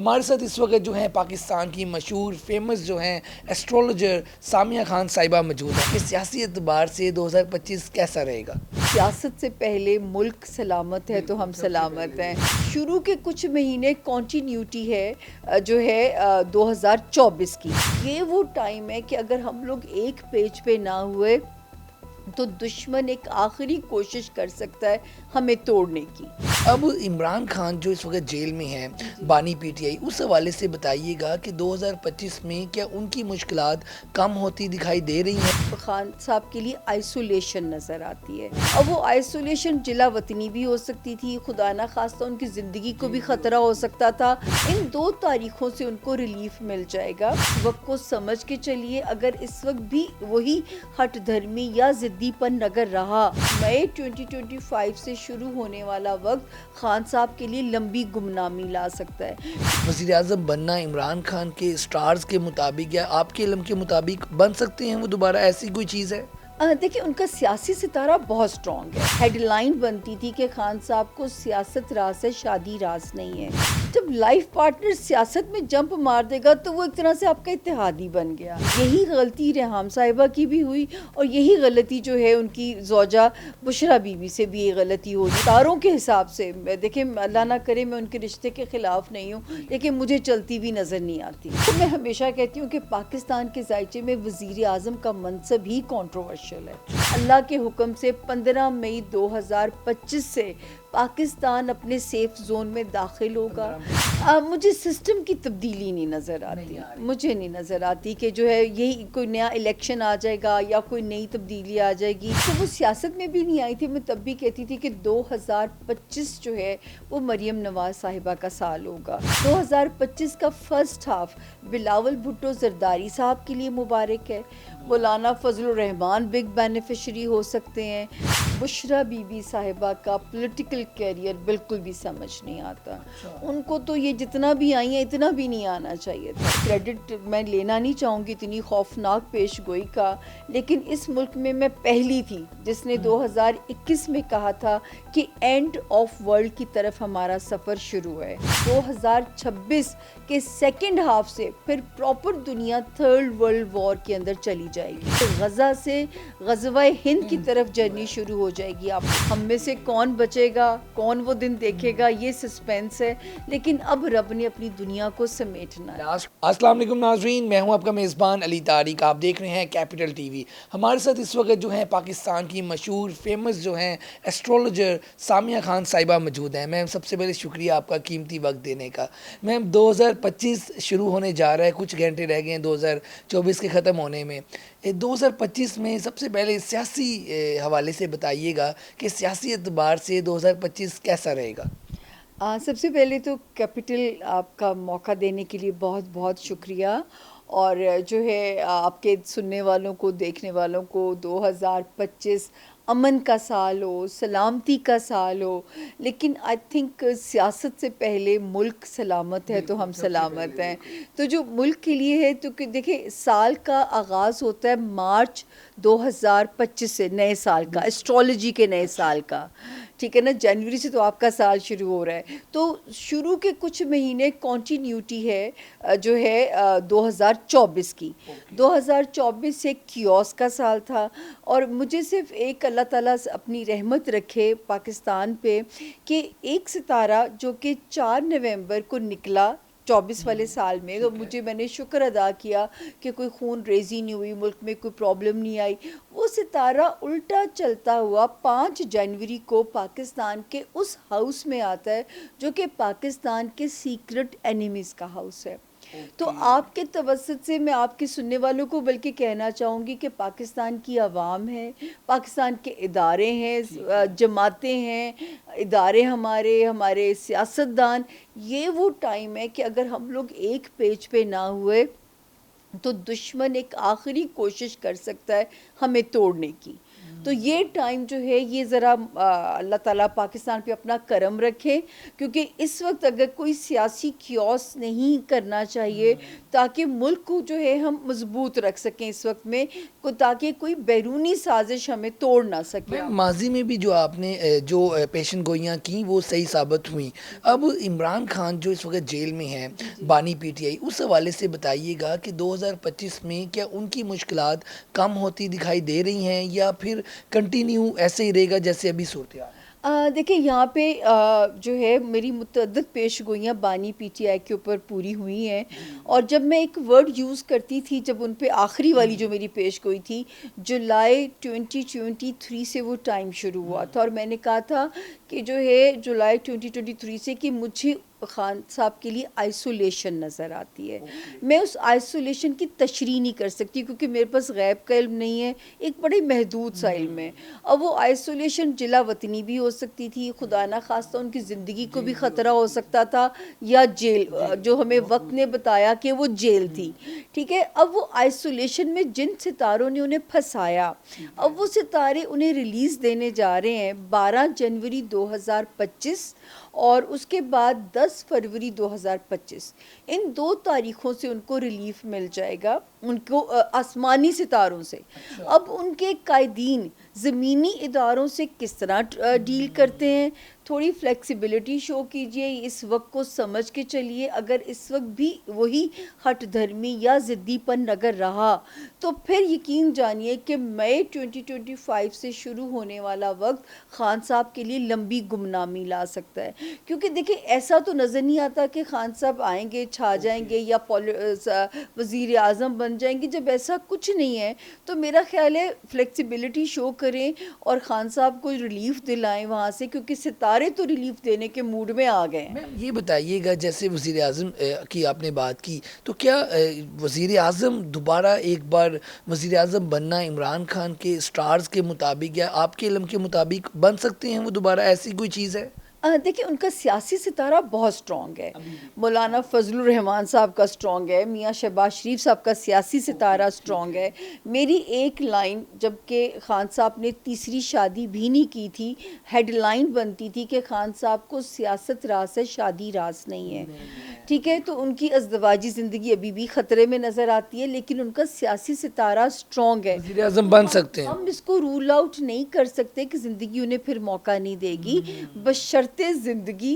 ہمارے ساتھ اس وقت جو ہیں پاکستان کی مشہور فیمس جو ہیں ایسٹرولوجر سامیہ خان صاحبہ موجود ہیں کہ سیاسی اعتبار سے 2025 کیسا رہے گا؟ سیاست سے پہلے ملک سلامت ہے تو ہم سلامت ہیں۔ شروع کے کچھ مہینے کنٹینیوٹی ہے جو ہے 2024 کی۔ یہ وہ ٹائم ہے کہ اگر ہم لوگ ایک پیج پہ نہ ہوئے تو دشمن ایک آخری کوشش کر سکتا ہے ہمیں توڑنے کی۔ اب عمران خان جو اس وقت جیل میں ہیں بانی پی ٹی آئی، اس حوالے سے بتائیے گا کہ 2025 میں کیا ان کی مشکلات کم ہوتی دکھائی دے رہی ہیں؟ خان صاحب کے لیے آئسولیشن نظر آتی ہے، اور وہ آئسولیشن جلا وطنی بھی ہو سکتی تھی، خدا نہ خواستہ ان کی زندگی کو بھی خطرہ ہو سکتا تھا۔ ان 2 تاریخوں سے ان کو ریلیف مل جائے گا۔ وقت کو سمجھ کے چلیے، اگر اس وقت بھی وہی ہٹ دھرمی یا ضدی پن اگر رہا، مئی 2025 سے شروع ہونے والا وقت خان صاحب کے لیے لمبی گمنامی لا سکتا ہے۔ وزیر اعظم بننا عمران خان کے سٹارز کے مطابق یا آپ کے علم کے مطابق بن سکتے ہیں وہ دوبارہ؟ ایسی کوئی چیز ہے؟ دیکھیں، ان کا سیاسی ستارہ بہت سٹرونگ ہے۔ ہیڈ لائن بنتی تھی کہ خان صاحب کو سیاست راز ہے، شادی راز نہیں ہے۔ جب لائف پارٹنر سیاست میں جمپ مار دے گا تو وہ ایک طرح سے آپ کا اتحادی بن گیا۔ یہی غلطی ریحام صاحبہ کی بھی ہوئی، اور یہی غلطی جو ہے ان کی زوجہ بشرا بی بی سے بھی یہ غلطی ہوئی۔ تاروں کے حساب سے دیکھیں، اللہ نہ کرے میں ان کے رشتے کے خلاف نہیں ہوں، لیکن مجھے چلتی بھی نظر نہیں آتی۔ تو میں ہمیشہ کہتی ہوں کہ پاکستان کے ذائچے میں وزیر اعظم کا منصب ہی کنٹروورشل ہے۔ اللہ کے حکم سے 15 مئی 2025 سے پاکستان اپنے سیف زون میں داخل ہوگا۔ مجھے سسٹم کی تبدیلی نہیں نظر آتی، مجھے نہیں نظر آتی کہ جو ہے یہی کوئی نیا الیکشن آ جائے گا یا کوئی نئی تبدیلی آ جائے گی۔ تو وہ سیاست میں بھی نہیں آئی تھی، میں تب بھی کہتی تھی کہ 2025 جو ہے وہ مریم نواز صاحبہ کا سال ہوگا۔ 2025 کا فرسٹ ہاف بلاول بھٹو زرداری صاحب کے لیے مبارک ہے۔ مولانا فضل الرحمان بگ بینیفیشری ہو سکتے ہیں۔ بشرا بی بی صاحبہ کا پولیٹیکل کیریئر بالکل بھی سمجھ نہیں آتا۔ ان کو تو یہ جتنا بھی آئی ہیں اتنا بھی نہیں آنا چاہیے تھا۔ کریڈٹ میں لینا نہیں چاہوں گی اتنی خوفناک پیش گوئی کا، لیکن اس ملک میں پہلی تھی جس نے 2021 میں کہا تھا کہ اینڈ آف ورلڈ کی طرف ہمارا سفر شروع ہے۔ 2026 کے سیکنڈ ہاف سے پھر پراپر دنیا تھرڈ ورلڈ وار کے اندر چلی جائے گی۔ غزہ سے غزوہ ہند کی طرف جرنی شروع ہو جائے گی۔ آپ ہم میں سے کون بچے گا، کون وہ دن دیکھے گا، یہ سسپینس ہے، لیکن اب رب نے اپنی دنیا کو سمیٹنا ہے۔ السلام علیکم ناظرین، میں ہوں آپ کا میزبان علی طارق، آپ دیکھ رہے ہیں کیپٹل ٹی وی۔ ہمارے ساتھ اس وقت جو ہیں پاکستان کی مشہور فیمس جو ہیں ایسٹرولوجر سامیہ خان صاحبہ موجود ہیں۔ میم سب سے پہلے شکریہ آپ کا قیمتی وقت دینے کا۔ میم 2025 شروع ہونے جا رہا ہے، کچھ گھنٹے رہ گئے ہیں 2024 کے ختم ہونے میں۔ 2025 میں سب سے پہلے سیاسی حوالے سے بتائیے گا کہ سیاسی اعتبار سے 2025 کیسا رہے گا؟ سب سے پہلے تو کیپٹل آپ کا موقع دینے کے لیے بہت بہت شکریہ، اور جو ہے آپ کے سننے والوں کو، دیکھنے والوں کو 2025 امن کا سال ہو، سلامتی کا سال ہو۔ لیکن آئی تھنک سیاست سے پہلے ملک سلامت ہے تو ہم سلامت ہیں۔ تو جو ملک کے لیے ہے، تو کہ دیکھیں سال کا آغاز ہوتا ہے مارچ 2025 سے، نئے سال کا، ایسٹرولوجی کے نئے سال کا، ٹھیک ہے نا؟ جنوری سے تو آپ کا سال شروع ہو رہا ہے۔ تو شروع کے کچھ مہینے کنٹینیوٹی ہے جو ہے 2024 کی۔ 2024 ایک کیوس کا سال تھا، اور مجھے صرف ایک اللہ تعالیٰ اپنی رحمت رکھے پاکستان پہ کہ ایک ستارہ جو کہ 4 نومبر کو نکلا 24 والے سال میں، تو میں نے شکر ادا کیا کہ کوئی خون ریزی نہیں ہوئی، ملک میں کوئی پرابلم نہیں آئی۔ وہ ستارہ الٹا چلتا ہوا 5 جنوری کو پاکستان کے اس ہاؤس میں آتا ہے جو کہ پاکستان کے سیکرٹ اینیمیز کا ہاؤس ہے۔ تو آپ کے توسط سے میں آپ کے سننے والوں کو بلکہ کہنا چاہوں گی کہ پاکستان کی عوام ہے، پاکستان کے ادارے ہیں، جماعتیں ہیں، ادارے ہمارے سیاستدان، یہ وہ ٹائم ہے کہ اگر ہم لوگ ایک پیج پہ نہ ہوئے تو دشمن ایک آخری کوشش کر سکتا ہے ہمیں توڑنے کی۔ تو یہ ٹائم جو ہے یہ ذرا اللہ تعالیٰ پاکستان پہ اپنا کرم رکھے، کیونکہ اس وقت اگر کوئی سیاسی کیوس نہیں کرنا چاہیے تاکہ ملک کو جو ہے ہم مضبوط رکھ سکیں اس وقت میں، تاکہ کوئی بیرونی سازش ہمیں توڑ نہ سکے۔ ماضی میں بھی جو آپ نے جو پیشن گوئیاں کی وہ صحیح ثابت ہوئیں، اب عمران خان جو اس وقت جیل میں ہیں بانی پی ٹی آئی، اس حوالے سے بتائیے گا کہ 2025 میں کیا ان کی مشکلات کم ہوتی دکھائی دے رہی ہیں یا پھر کنٹینیو ایسے ہی رہے گا جیسے ابھی صورتحال ہے؟ دیکھیں یہاں پہ جو ہے میری متعدد پیش گوئیاں بانی پی ٹی آئی کے اوپر پوری ہوئی ہیں، اور جب میں ایک ورڈ یوز کرتی تھی جب ان پہ آخری والی جو میری پیش گوئی تھی جولائی 2023 سے وہ ٹائم شروع ہوا تھا، اور میں نے کہا تھا کہ جو ہے جولائی 2023 سے کہ مجھے خان صاحب کے لیے آئسولیشن نظر آتی ہے، میں اس آئسولیشن کی تشریح نہیں کر سکتی کیونکہ میرے پاس غیب کا علم نہیں ہے، ایک بڑے محدود سا علم ہے، اور وہ آئسولیشن جلا وطنی بھی ہو سکتی تھی، خدا نہ خواستہ ان کی زندگی کو بھی خطرہ ہو سکتا تھا، یا جیل جو ہمیں وقت نے بتایا کہ وہ جیل تھی، ٹھیک ہے۔ اب وہ آئسولیشن میں جن ستاروں نے انہیں پھنسایا، اب وہ ستارے انہیں ریلیز دینے جا رہے ہیں 12 جنوری 2025 اور اس کے بعد 10 فروری 2025، ان 2 تاریخوں سے ان کو ریلیف مل جائے گا، ان کو آسمانی ستاروں سے۔ اب ان کے قائدین زمینی اداروں سے کس طرح ڈیل کرتے ہیں، تھوڑی فلیکسیبلٹی شو کیجئے، اس وقت کو سمجھ کے چلیے، اگر اس وقت بھی وہی ہٹ دھرمی یا ضدی پن اگر رہا تو پھر یقین جانیے کہ مئی 2025 سے شروع ہونے والا وقت خان صاحب کے لیے لمبی گمنامی لا سکتا ہے، کیونکہ دیکھیں ایسا تو نظر نہیں آتا کہ خان صاحب آئیں گے چھا جائیں گے یا وزیر اعظم بن جائیں گے، جب ایسا کچھ نہیں ہے تو میرا خیال ہے فلیکسیبلٹی شو کریں اور خان صاحب کو ریلیف دلائیں وہاں سے، کیونکہ ستارے تو ریلیف دینے کے موڈ میں آ گئے ہیں۔ میم یہ بتائیے گا جیسے وزیر اعظم کی آپ نے بات کی، تو کیا وزیر اعظم دوبارہ ایک بار وزیر اعظم بننا عمران خان کے سٹارز کے مطابق یا آپ کے علم کے مطابق بن سکتے ہیں وہ دوبارہ، ایسی کوئی چیز ہے؟ دیکھیں ان کا سیاسی ستارہ بہت سٹرونگ ہے، مولانا فضل الرحمان صاحب کا سٹرونگ ہے، میاں شہباز شریف صاحب کا سیاسی ستارہ سٹرونگ ہے۔ میری ایک لائن جب کہ خان صاحب نے تیسری شادی بھی نہیں کی تھی، ہیڈ لائن بنتی تھی کہ خان صاحب کو سیاست راز ہے، شادی راز نہیں ہے، ٹھیک ہے، تو ان کی ازدواجی زندگی ابھی بھی خطرے میں نظر آتی ہے، لیکن ان کا سیاسی ستارہ سٹرونگ ہے، وزیر اعظم بن سکتے ہیں۔ ہم اس کو رول آؤٹ نہیں کر سکتے کہ زندگی انہیں پھر موقع نہیں دے گی، بشرط زندگی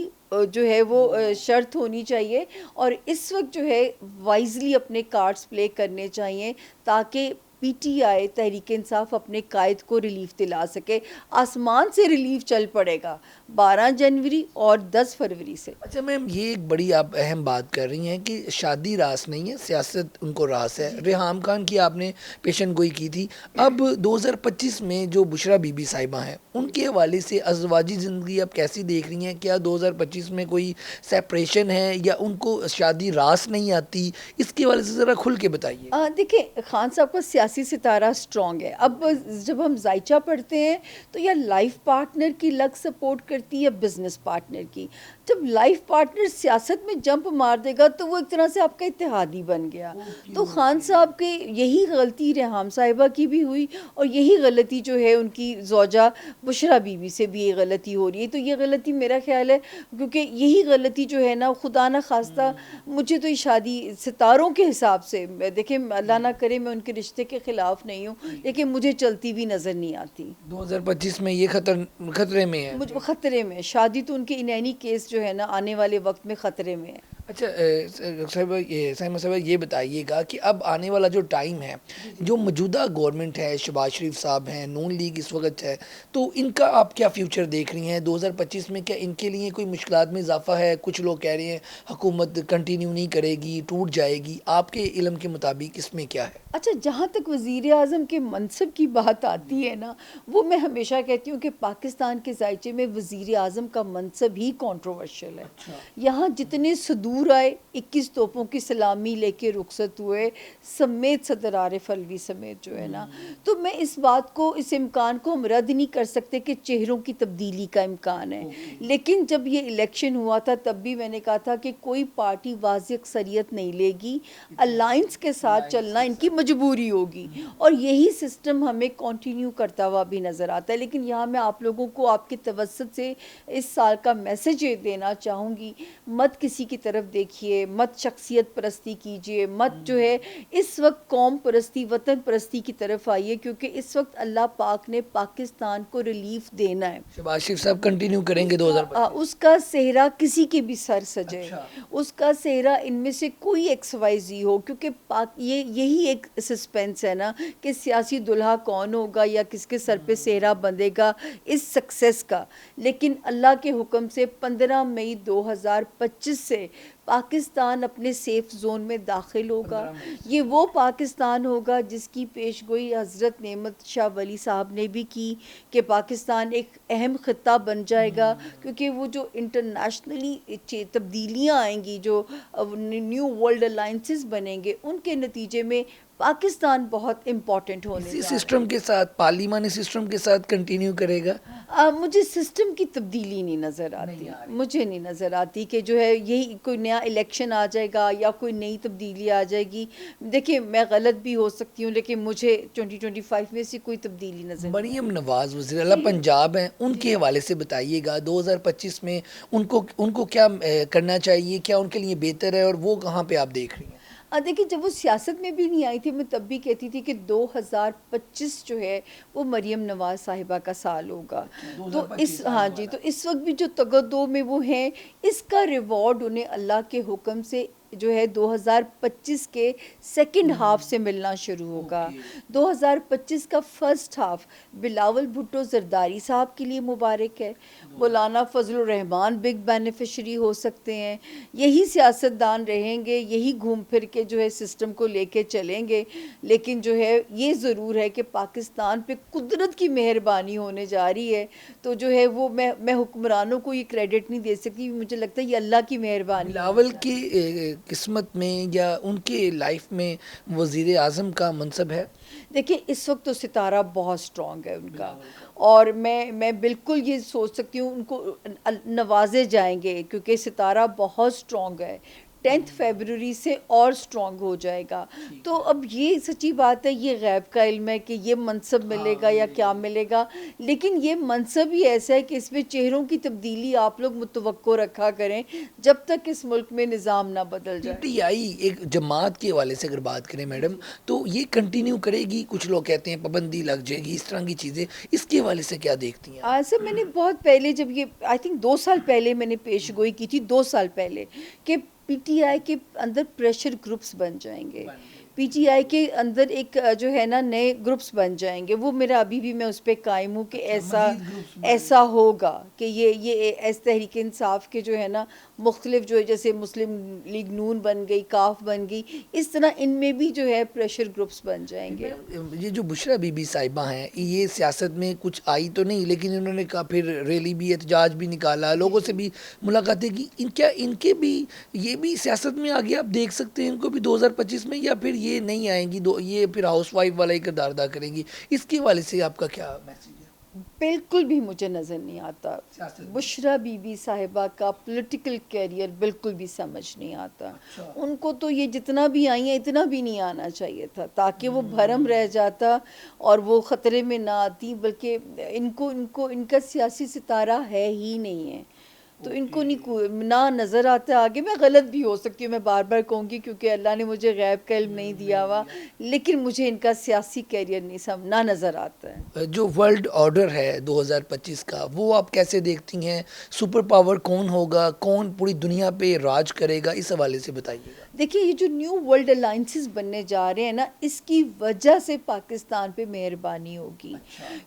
جو ہے وہ شرط ہونی چاہیے، اور اس وقت جو ہے وائزلی اپنے کارڈز پلے کرنے چاہیے تاکہ P T I Tehreek Insaf اپنے قائد کو ریلیف دلا سکے۔ آسمان سے ریلیف چل پڑے گا 12 جنوری اور 10 فروری سے۔ اچھا میم یہ ایک بڑی آپ اہم بات کر رہی ہیں کہ شادی راس نہیں ہے، سیاست ان کو راس ہے۔ ریحام خان کی آپ نے پیشن گوئی کی تھی، اب 2025 میں جو بشرا بی بی صاحبہ ہیں ان کے حوالے سے ازدواجی زندگی آپ کیسی دیکھ رہی ہیں؟ کیا 2025 میں کوئی سیپریشن ہے یا ان کو شادی راس نہیں آتی؟ اس کے حوالے سے ذرا کھل کے بتائیے۔ دیکھیں خان صاحب کا سیاسی ستارہ سٹرونگ ہے، اب جب ہم ذائچہ پڑھتے ہیں تو یا لائف پارٹنر کی لگ سپورٹ کرتی ہے یا بزنس پارٹنر کی، جب لائف پارٹنر سیاست میں جمپ مار دے گا تو وہ ایک طرح سے آپ کا اتحادی بن گیا، تو خان صاحب کی یہی غلطی ریحام صاحبہ کی بھی ہوئی، اور یہی غلطی جو ہے ان کی زوجہ بشرا بی بی سے بھی یہ غلطی ہو رہی ہے، تو یہ غلطی میرا خیال ہے کیونکہ یہی غلطی جو ہے نا خدا نہ خواستہ، مجھے تو یہ شادی ستاروں کے حساب سے دیکھیں اللہ نہ کرے میں ان کے رشتے کے خلاف نہیں ہوں، لیکن مجھے چلتی بھی نظر نہیں آتی۔ 2025 میں یہ خطرے میں ہے؟ مجھے خطرے میں شادی تو ان کے انینی کیس جو ہے نا آنے والے وقت میں خطرے میں ہے۔ اچھا سائمہ صاحبہ یہ بتائیے گا کہ اب آنے والا جو ٹائم ہے، جو موجودہ گورنمنٹ ہے، شہباز شریف صاحب ہیں، نون لیگ اس وقت ہے، تو ان کا آپ کیا فیوچر دیکھ رہی ہیں 2025 میں؟ کیا ان کے لیے کوئی مشکلات میں اضافہ ہے؟ کچھ لوگ کہہ رہے ہیں حکومت کنٹینیو نہیں کرے گی، ٹوٹ جائے گی، آپ کے علم کے مطابق اس میں کیا ہے؟ اچھا جہاں تک وزیر اعظم کے منصب کی بات آتی ہے نا، وہ میں ہمیشہ کہتی ہوں کہ پاکستان کے ذائچے میں وزیر اعظم کا منصب ہی کنٹروورشل ہے، یہاں جتنے صدور دور آئے 21 توپوں کی سلامی لے کے رخصت ہوئے سمیت صدر عارف الوی سمیت جو ہے نا. تو میں اس بات کو اس امکان کو ہم رد نہیں کر سکتے کہ چہروں کی تبدیلی کا امکان ہے. لیکن جب یہ الیکشن ہوا تھا تب بھی میں نے کہا تھا کہ کوئی پارٹی واضح اکثریت نہیں لے گی, الائنس کے ساتھ چلنا ان کی مجبوری ہوگی, اور یہی سسٹم ہمیں کنٹینیو کرتا ہوا بھی نظر آتا ہے. لیکن یہاں میں آپ لوگوں کو آپ کے توسط سے اس سال کا میسج یہ دینا چاہوں گی, مت کسی کی طرف دیکھیے, مت شخصیت پرستی کیجیے, مت جو ہے اس وقت قوم پرستی وطن پرستی کی طرف آئیے, کیونکہ اس وقت اللہ پاک نے پاکستان کو ریلیف دینا ہے. شہباز شریف صاحب کنٹینیو کریں گے 2025؟ اس کا صحرا کسی کے بھی سر سجے, اس کا صحرا ان میں سے کوئی ایکس وائی زی ہو, کیونکہ یہی ایک سسپینس ہے نا کہ سیاسی دلہا کون ہوگا یا کس کے سر پہ صحرا بندھے گا اس سکسیس کا. لیکن اللہ کے حکم سے 15 مئی 2025 سے پاکستان اپنے سیف زون میں داخل ہوگا. یہ وہ پاکستان ہوگا جس کی پیش گوئی حضرت نعمت شاہ ولی صاحب نے بھی کی کہ پاکستان ایک اہم خطہ بن جائے گا, کیونکہ وہ جو انٹرنیشنلی تبدیلیاں آئیں گی, جو نیو ورلڈ الائنسز بنیں گے, ان کے نتیجے میں پاکستان بہت امپورٹنٹ ہونے اسی سسٹم کے ساتھ, پارلیمانی سسٹم کے ساتھ کنٹینیو کرے گا. مجھے سسٹم کی تبدیلی نہیں نظر آتی, مجھے نہیں نظر آتی کہ جو ہے یہی کوئی نیا الیکشن آ جائے گا یا کوئی نئی تبدیلی آ جائے گی. دیکھیں میں غلط بھی ہو سکتی ہوں, لیکن مجھے 2025 میں سے کوئی تبدیلی نظر نہیں. مریم نواز وزیر اعلیٰ پنجاب ہیں, ان کے حوالے سے بتائیے گا 2025 میں ان کو کیا کرنا چاہیے, کیا ان کے لیے بہتر ہے, اور وہ کہاں پہ آپ دیکھ رہی ہیں؟ دیکھیں جب وہ سیاست میں بھی نہیں آئی تھی میں تب بھی کہتی تھی کہ 2025 جو ہے وہ مریم نواز صاحبہ کا سال ہوگا. تو اس وقت بھی جو تگدو میں وہ ہیں, اس کا ریوارڈ انہیں اللہ کے حکم سے جو ہے 2025 کے سیکنڈ ہاف سے ملنا شروع ہوگا. 2025 کا فرسٹ ہاف بلاول بھٹو زرداری صاحب کے لیے مبارک ہے. مولانا فضل الرحمان بگ بینیفیشری ہو سکتے ہیں. یہی سیاستدان رہیں گے, یہی گھوم پھر کے جو ہے سسٹم کو لے کے چلیں گے. لیکن جو ہے یہ ضرور ہے کہ پاکستان پہ قدرت کی مہربانی ہونے جا رہی ہے, تو جو ہے وہ میں حکمرانوں کو یہ کریڈٹ نہیں دے سکتی, مجھے لگتا ہے یہ اللہ کی مہربانی. بلاول کی قسمت میں یا ان کے لائف میں وزیر اعظم کا منصب ہے؟ دیکھیں اس وقت تو ستارہ بہت سٹرونگ ہے ان کا, اور میں بالکل یہ سوچ سکتی ہوں ان کو نوازے جائیں گے, کیونکہ ستارہ بہت سٹرونگ ہے. 10 فیبروری سے اور سٹرونگ ہو جائے گا. تو اب یہ سچی بات ہے, یہ غیب کا علم ہے کہ یہ منصب ملے گا یا کیا ملے گا, لیکن یہ منصب ہی ایسا ہے کہ اس میں چہروں کی تبدیلی آپ لوگ متوقع رکھا کریں جب تک اس ملک میں نظام نہ بدل جائے. پی ٹی آئی ایک جماعت کے حوالے سے اگر بات کریں میڈم, تو یہ کنٹینیو کرے گی؟ کچھ لوگ کہتے ہیں پابندی لگ جائے گی, اس طرح کی چیزیں, اس کے حوالے سے کیا دیکھتی ہیں؟ سر میں نے بہت پہلے, جب یہ آئی تھنک 2 سال پہلے میں نے پیش گوئی کی تھی, 2 سال پہلے, کہ پی ٹی آئی کے اندر پریشر گروپس بن جائیں گے, پی ٹی آئی کے اندر ایک جو ہے نا نئے گروپس بن جائیں گے. وہ میرا ابھی بھی میں اس پہ قائم ہوں کہ ایسا ہوگا کہ یہ ایس تحریک انصاف کے جو ہے نا مختلف جو ہے, جیسے مسلم لیگ نون بن گئی, کاف بن گئی, اس طرح ان میں بھی جو ہے پریشر گروپس بن جائیں گے. یہ جو بشرا بی بی صاحبہ ہیں, یہ سیاست میں کچھ آئی تو نہیں, لیکن انہوں نے کہا پھر ریلی بھی, احتجاج بھی نکالا, لوگوں سے بھی ملاقاتیں کی. ان کے بھی یہ بھی سیاست میں آگے آپ دیکھ سکتے ہیں ان کو بھی 2025 میں, یا پھر یہ نہیں آئیں گی, یہ پھر ہاؤس وائف والا ہی کردار ادا کریں گی؟ اس کے حوالے سے آپ کا کیا میسیج ہے؟ بالکل بھی مجھے نظر نہیں آتا بشرا بی بی صاحبہ کا پولیٹیکل کیریئر, بالکل بھی سمجھ نہیں آتا. ان کو تو یہ جتنا بھی آئی ہیں اتنا بھی نہیں آنا چاہیے تھا, تاکہ وہ بھرم رہ جاتا اور وہ خطرے میں نہ آتی. بلکہ ان کا سیاسی ستارہ ہے ہی نہیں ہے, تو ان کو نہ نظر آتا آگے. میں غلط بھی ہو سکتی ہوں, میں بار بار کہوں گی, کیونکہ اللہ نے مجھے غیب کا علم نہیں دیا ہوا, لیکن مجھے ان کا سیاسی کیریئر نہیں نہ نظر آتا ہے. جو ورلڈ آرڈر ہے 2025 کا, وہ آپ کیسے دیکھتی ہیں؟ سپر پاور کون ہوگا, کون پوری دنیا پہ راج کرے گا, اس حوالے سے بتائیے گا. دیکھیے یہ جو نیو ورلڈ الائنسز بننے جا رہے ہیں نا, اس کی وجہ سے پاکستان پہ مہربانی ہوگی.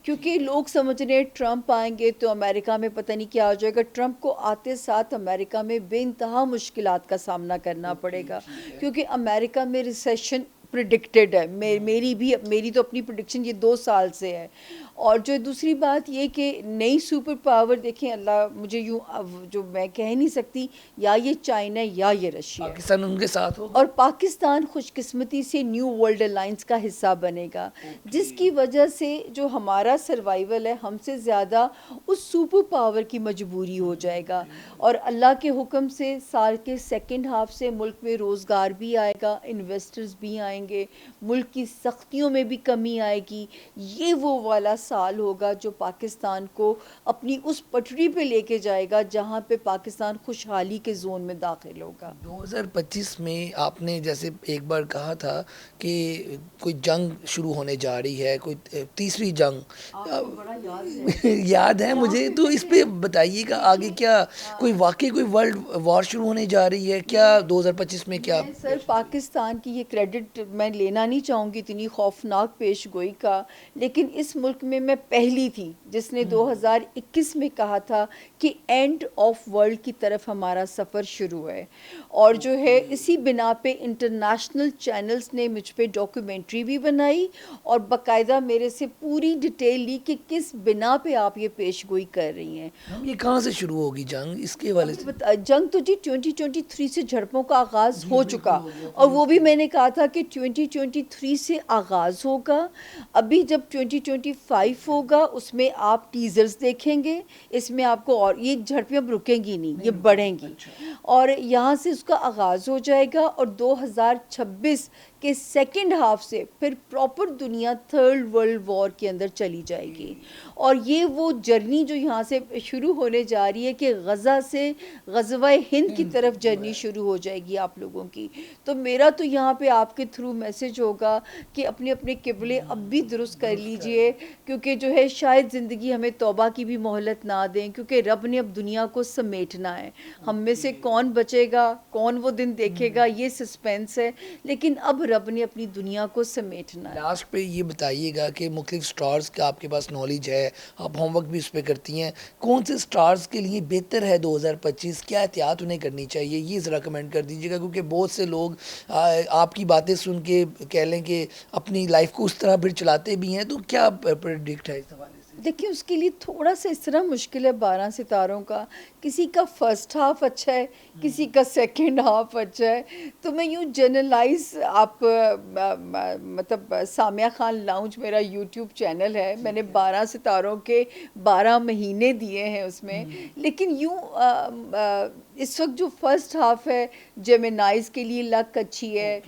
کیونکہ لوگ سمجھ رہے ہیں ٹرمپ آئیں گے تو امریکہ میں پتہ نہیں کیا ہو جائے گا. ٹرمپ کو آتے ساتھ امریکہ میں بے انتہا مشکلات کا سامنا کرنا پڑے گا, کیونکہ امریکہ میں ریسیشن پریڈکٹڈ ہے. میری تو اپنی پریڈکشن یہ 2 سال سے ہے, اور جو دوسری بات یہ کہ نئی سپر پاور دیکھیں اللہ مجھے یوں جو میں کہہ نہیں سکتی یا یہ چائنا یا یہ رشیا ہے، پاکستان ان کے ساتھ ہوگا. اور پاکستان خوش قسمتی سے نیو ورلڈ الائنس کا حصہ بنے گا، جس کی وجہ سے جو ہمارا سروائیول ہے ہم سے زیادہ اس سپر پاور کی مجبوری ہو جائے گا، اور اللہ کے حکم سے سال کے سیکنڈ ہاف سے ملک میں روزگار بھی آئے گا، انویسٹرز بھی آئیں گے، ملک کی سختیوں میں بھی کمی آئے گی. یہ وہ والا سال ہوگا جو پاکستان کو اپنی اس پٹری پہ لے کے جائے گا جہاں پہ پاکستان خوشحالی کے زون میں داخل ہوگا. 2025 میں آپ نے جیسے ایک بار کہا تھا کہ کوئی جنگ شروع ہونے جا رہی ہے، کوئی تیسری جنگ. یاد ہے مجھے، تو اس پہ بتائیے گا آگے کیا کوئی واقعی کوئی ورلڈ وار شروع ہونے جا رہی ہے کیا 2025 میں؟ کیا سر پاکستان کی یہ کریڈٹ میں لینا نہیں چاہوں گی اتنی خوفناک پیش گوئی کا، لیکن اس ملک میں پہلی تھی جس نے 2021 میں کہا تھا کہ اینڈ آف ورلڈ کی طرف ہمارا سفر شروع ہے. اور جو ہے اسی بنا پہ انٹرنیشنل چینلز نے مجھ پہ ڈاکیومنٹری بھی بنائی اور باقاعدہ میرے سے پوری ڈیٹیل لی کہ کس بنا پہ آپ یہ پیش گوئی کر رہی ہیں. یہ کہاں سے شروع ہوگی جنگ؟ اس کے حوالے سے جنگ تو جی 2023 سے جھڑپوں کا آغاز ہو چکا، اور وہ بھی میں نے کہا تھا کہ 2023 سے آغاز ہوگا. ابھی جب 2025 ہوگا اس میں آپ ٹیزرز دیکھیں گے، اس میں آپ کو، اور یہ جھڑپیں اب رکیں گی نہیں، یہ بڑھیں گی، اور یہاں سے اس کا آغاز ہو جائے گا، اور 2026 کے سیکنڈ ہاف سے پھر پراپر دنیا تھرڈ ورلڈ وار کے اندر چلی جائے گی. اور یہ وہ جرنی جو یہاں سے شروع ہونے جا رہی ہے کہ غزہ سے غزوہ ہند کی طرف جرنی شروع ہو جائے گی آپ لوگوں کی. تو میرا تو یہاں پہ آپ کے تھرو میسج ہوگا کہ اپنے اپنے قبلے اب بھی درست کر لیجئے، کیونکہ جو ہے شاید زندگی ہمیں توبہ کی بھی مہلت نہ دیں، کیونکہ رب نے اب دنیا کو سمیٹنا ہے. ہم میں سے کون بچے گا، کون وہ دن دیکھے گا، یہ سسپینس ہے، لیکن اب رب نے اپنی دنیا کو سمیٹنا ہے. لاسٹ پہ یہ بتائیے گا کہ مختلف سٹارز کا آپ کے پاس نالج ہے، آپ ہوم ورک بھی اس پہ کرتی ہیں، کون سے سٹارز کے لیے بہتر ہے 2025؟ کیا احتیاط انہیں کرنی چاہیے؟ یہ ذرا کمنٹ کر دیجیے گا، کیونکہ بہت سے لوگ آپ کی باتیں سن کے کہہ لیں کہ اپنی لائف کو اس طرح پھر چلاتے بھی ہیں. تو کیا پریڈکٹ ہے اس حوالے سے؟ دیکھیں اس کے لیے تھوڑا سا اس طرح مشکل ہے 12 ستاروں کا، کسی کا فرسٹ ہاف اچھا ہے، کسی کا سیکنڈ ہاف اچھا ہے. تو میں یوں جنرلائز، آپ مطلب سامیہ خان لاؤنج میرا یوٹیوب چینل ہے، میں نے 12 ستاروں کے 12 مہینے دیے ہیں اس میں. لیکن یوں اس وقت جو فرسٹ ہاف ہے جیمنائز کے لیے لک اچھی ہے،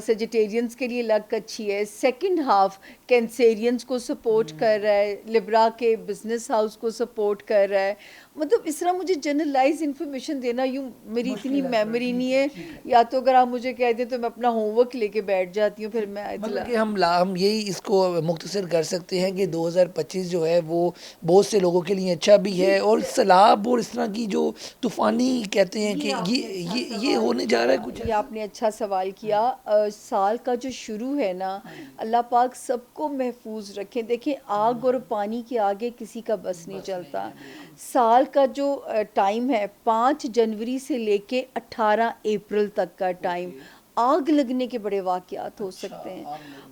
سیجیٹیرینز کے لیے لک اچھی ہے. سیکنڈ ہاف کینسیرینز کو سپورٹ کر رہا ہے، لبرا کے بزنس ہاؤس کو سپورٹ کر رہا ہے. مطلب اس طرح مجھے جنرلائز انفارمیشن دینا یوں میری اتنی میموری نہیں ہے، یا تو اگر آپ مجھے کہہ دیں تو میں اپنا ہوم ورک لے کے بیٹھ جاتی ہوں، پھر میں مطلب کہ ہم یہی اس کو مختصر کر سکتے ہیں کہ 2025 جو ہے وہ بہت سے لوگوں کے لیے اچھا بھی ہے، اور سیلاب اور اس طرح کی جو طوفانی کہتے ہیں کہ یہ ہونے جا رہا ہے کچھ. یہ آپ نے اچھا سوال کیا. سال کا جو شروع ہے نا، اللہ پاک سب کو محفوظ رکھیں. دیکھیں آگ اور پانی کے آگے کسی کا بس نہیں چلتا. سال کا جو ٹائم ہے 5 جنوری سے لے کے 18 اپریل تک کا ٹائم، آگ لگنے کے بڑے واقعات ہو سکتے ہیں،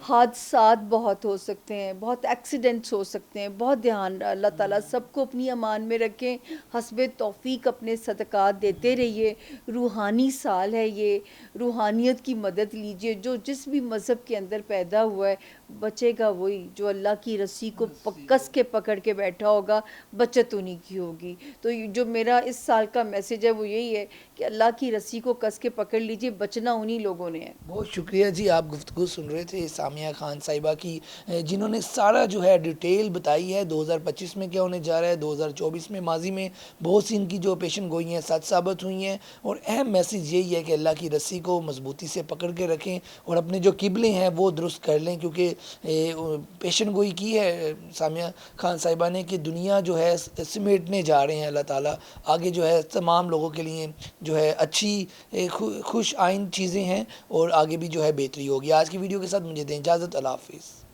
حادثات بہت ہو سکتے ہیں، بہت ایکسیڈنٹس ہو سکتے ہیں. بہت دھیان، اللہ تعالیٰ سب کو اپنی امان میں رکھیں. حسب توفیق اپنے صدقات دیتے رہیے. روحانی سال ہے یہ، روحانیت کی مدد لیجئے. جو جس بھی مذہب کے اندر پیدا ہوا ہے بچے گا وہی جو اللہ کی رسی کو کس کے پکڑ کے بیٹھا ہوگا، بچت انہی کی ہوگی. تو جو میرا اس سال کا میسج ہے وہ یہی ہے کہ اللہ کی رسی کو کس کے پکڑ لیجئے، بچنا انہی لوگوں نے ہے. بہت شکریہ جی، آپ گفتگو سن رہے تھے سامیہ خان صاحبہ کی، جنہوں نے سارا جو ہے ڈیٹیل بتائی ہے 2025 میں کیا ہونے جا رہا ہے، 2024 میں. ماضی میں بہت سی ان کی جو پیشن گوئی ہیں سچ ثابت ہوئی ہیں، اور اہم میسج یہی ہے کہ اللہ کی رسی کو مضبوطی سے پکڑ کے رکھیں اور اپنے جو قبلے ہیں وہ درست کر لیں، کیونکہ پیشن گوئی کی ہے سامیہ خان صاحبہ نے کہ دنیا جو ہے سمیٹنے جا رہے ہیں اللہ تعالیٰ. آگے جو ہے تمام لوگوں کے لیے جو ہے اچھی خوش آئند چیزیں ہیں، اور آگے بھی جو ہے بہتری ہوگی. آج کی ویڈیو کے ساتھ مجھے دیں اجازت. اللہ حافظ.